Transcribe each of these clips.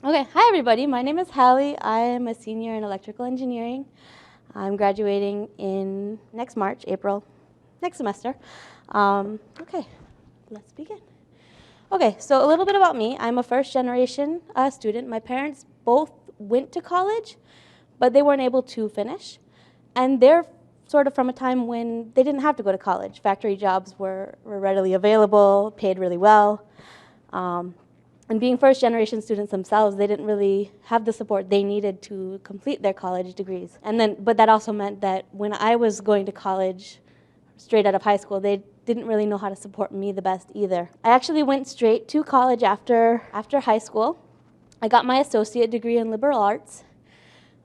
Okay, hi everybody. My name is Hallie. I am a senior in electrical engineering. I'm graduating in next March, April, next semester. Okay, let's begin. Okay, so a little bit about me. I'm a first generation student. My parents both went to college, but they weren't able to finish. And they're sort of from a time when they didn't have to go to college. Factory jobs were readily available, paid really well. And being first generation students themselves, they didn't really have the support they needed to complete their college degrees. But that also meant that when I was going to college, straight out of high school, they didn't really know how to support me the best either. I actually went straight to college after high school. I got my associate degree in liberal arts,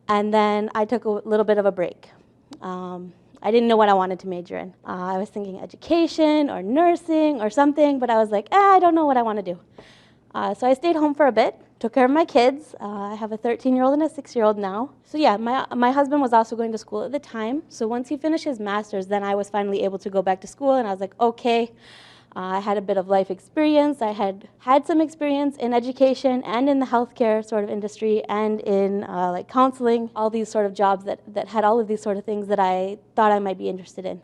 and then I took a little bit of a break. I didn't know what I wanted to major in. I was thinking education or nursing or something, but I was like, I don't know what I want to do. So I stayed home for a bit, took care of my kids. I have a 13-year-old and a 6-year-old now. So yeah, my husband was also going to school at the time. So once he finished his master's, then I was finally able to go back to school, and I was like, okay. I had a bit of life experience. I had some experience in education and in the healthcare sort of industry and in like counseling, all these sort of jobs that had all of these sort of things that I thought I might be interested in.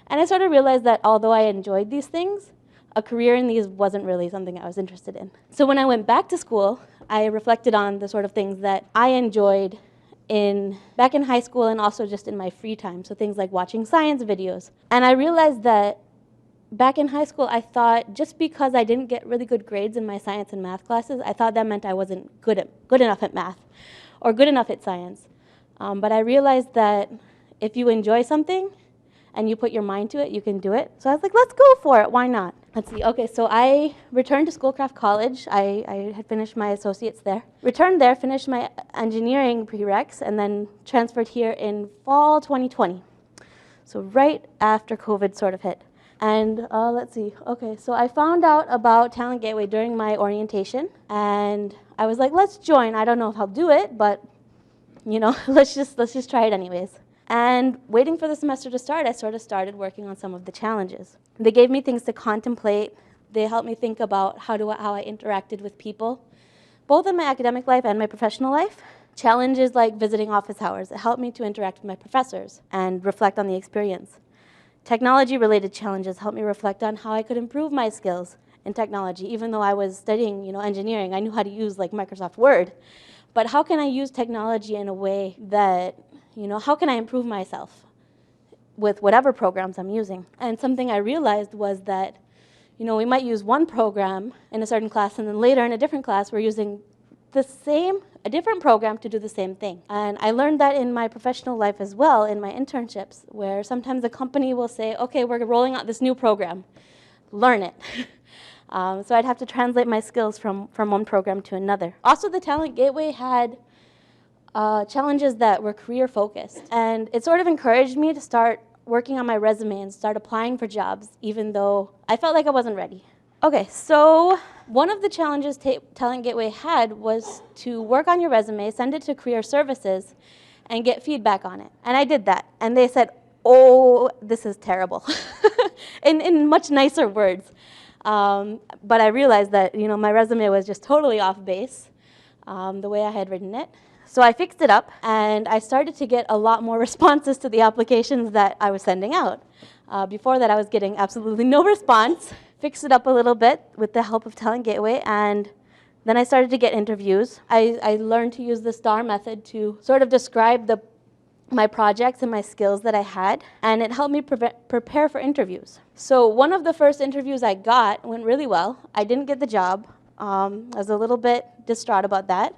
And I sort of realized that although I enjoyed these things, a career in these wasn't really something I was interested in. So when I went back to school, I reflected on the sort of things that I enjoyed back in high school and also just in my free time. So things like watching science videos. And I realized that back in high school, I thought just because I didn't get really good grades in my science and math classes, I thought that meant I wasn't good enough at math or good enough at science. But I realized that if you enjoy something and you put your mind to it, you can do it. So I was like, let's go for it. Why not? Let's see. Okay, so I returned to Schoolcraft College. I had finished my associates there. Returned there, finished my engineering prereqs, and then transferred here in fall 2020. So right after COVID sort of hit. And let's see. Okay, so I found out about Talent Gateway during my orientation, and I was like, let's join. I don't know if I'll do it, but you know, let's just try it anyways. And waiting for the semester to start, I sort of started working on some of the challenges. They gave me things to contemplate. They helped me think about how I interacted with people, both in my academic life and my professional life. Challenges like visiting office hours. It helped me to interact with my professors and reflect on the experience. Technology-related challenges helped me reflect on how I could improve my skills in technology. Even though I was studying, engineering, I knew how to use like Microsoft Word. But how can I use technology in a way that, how can I improve myself with whatever programs I'm using? And something I realized was that, we might use one program in a certain class, and then later in a different class, we're using a different program to do the same thing. And I learned that in my professional life as well, in my internships, where sometimes the company will say, okay, we're rolling out this new program, learn it. So I'd have to translate my skills from one program to another. Also, the Talent Gateway had challenges that were career focused. And it sort of encouraged me to start working on my resume and start applying for jobs, even though I felt like I wasn't ready. Okay, so one of the challenges Talent Gateway had was to work on your resume, send it to career services, and get feedback on it. And I did that. And they said, oh, this is terrible, in much nicer words. But I realized that my resume was just totally off base, the way I had written it. So I fixed it up, and I started to get a lot more responses to the applications that I was sending out. Before that, I was getting absolutely no response. Fixed it up a little bit with the help of Talent Gateway, and then I started to get interviews. I learned to use the STAR method to sort of describe my projects and my skills that I had, and it helped me prepare for interviews. So one of the first interviews I got went really well. I didn't get the job. I was a little bit distraught about that,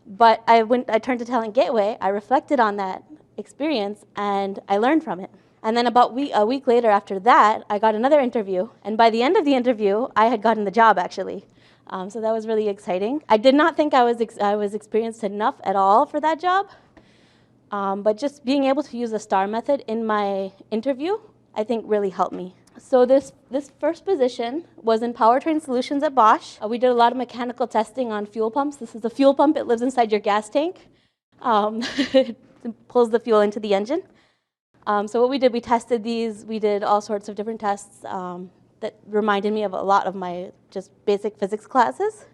but I turned to Talent Gateway, I reflected on that experience, and I learned from it. And then about a week later after that, I got another interview, and by the end of the interview, I had gotten the job actually. So that was really exciting. I did not think I was experienced enough at all for that job. But just being able to use the STAR method in my interview, I think really helped me. So this first position was in powertrain solutions at Bosch. We did a lot of mechanical testing on fuel pumps. This is a fuel pump. It lives inside your gas tank. It pulls the fuel into the engine. So what we did, we tested these. We did all sorts of different tests that reminded me of a lot of my just basic physics classes.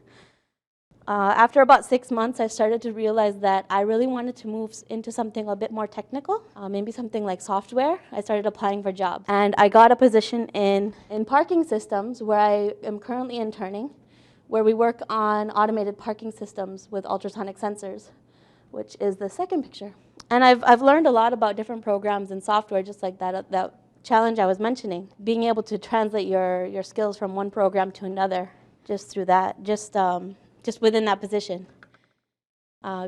After about 6 months, I started to realize that I really wanted to move into something a bit more technical, maybe something like software. I started applying for jobs. And I got a position in parking systems, where I am currently interning, where we work on automated parking systems with ultrasonic sensors, which is the second picture. And I've learned a lot about different programs and software, just like that challenge I was mentioning, being able to translate your skills from one program to another just through that, just within that position.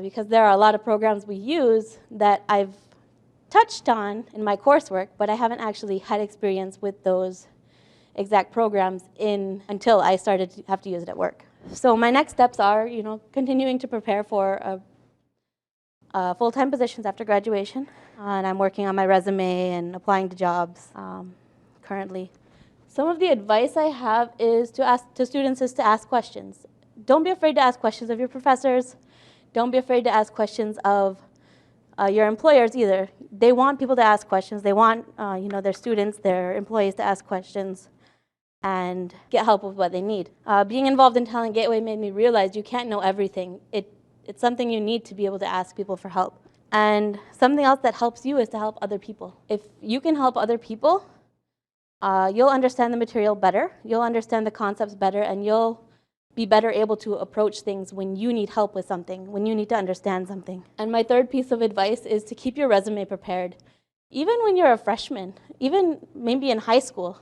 Because there are a lot of programs we use that I've touched on in my coursework, but I haven't actually had experience with those exact programs until I started to have to use it at work. So my next steps are, continuing to prepare for full-time positions after graduation, and I'm working on my resume and applying to jobs currently. Some of the advice I have is to students is to ask questions. Don't be afraid to ask questions of your professors. Don't be afraid to ask questions of your employers either. They want people to ask questions. They want their students, their employees to ask questions and get help with what they need. Being involved in Talent Gateway made me realize you can't know everything. It's something you need to be able to ask people for help. And something else that helps you is to help other people. If you can help other people, you'll understand the material better, you'll understand the concepts better, and you'll be better able to approach things when you need help with something, when you need to understand something. And my third piece of advice is to keep your resume prepared. Even when you're a freshman, even maybe in high school,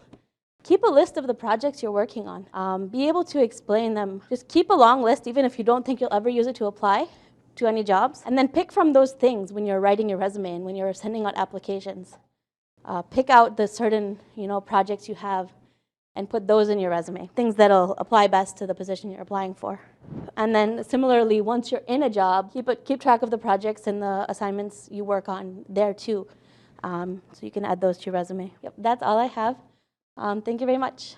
keep a list of the projects you're working on. Be able to explain them. Just keep a long list, even if you don't think you'll ever use it to apply to any jobs. And then pick from those things when you're writing your resume and when you're sending out applications. Pick out the certain projects you have and put those in your resume, things that'll apply best to the position you're applying for. And then similarly, once you're in a job, keep track of the projects and the assignments you work on there too, so you can add those to your resume. Yep, that's all I have. Thank you very much.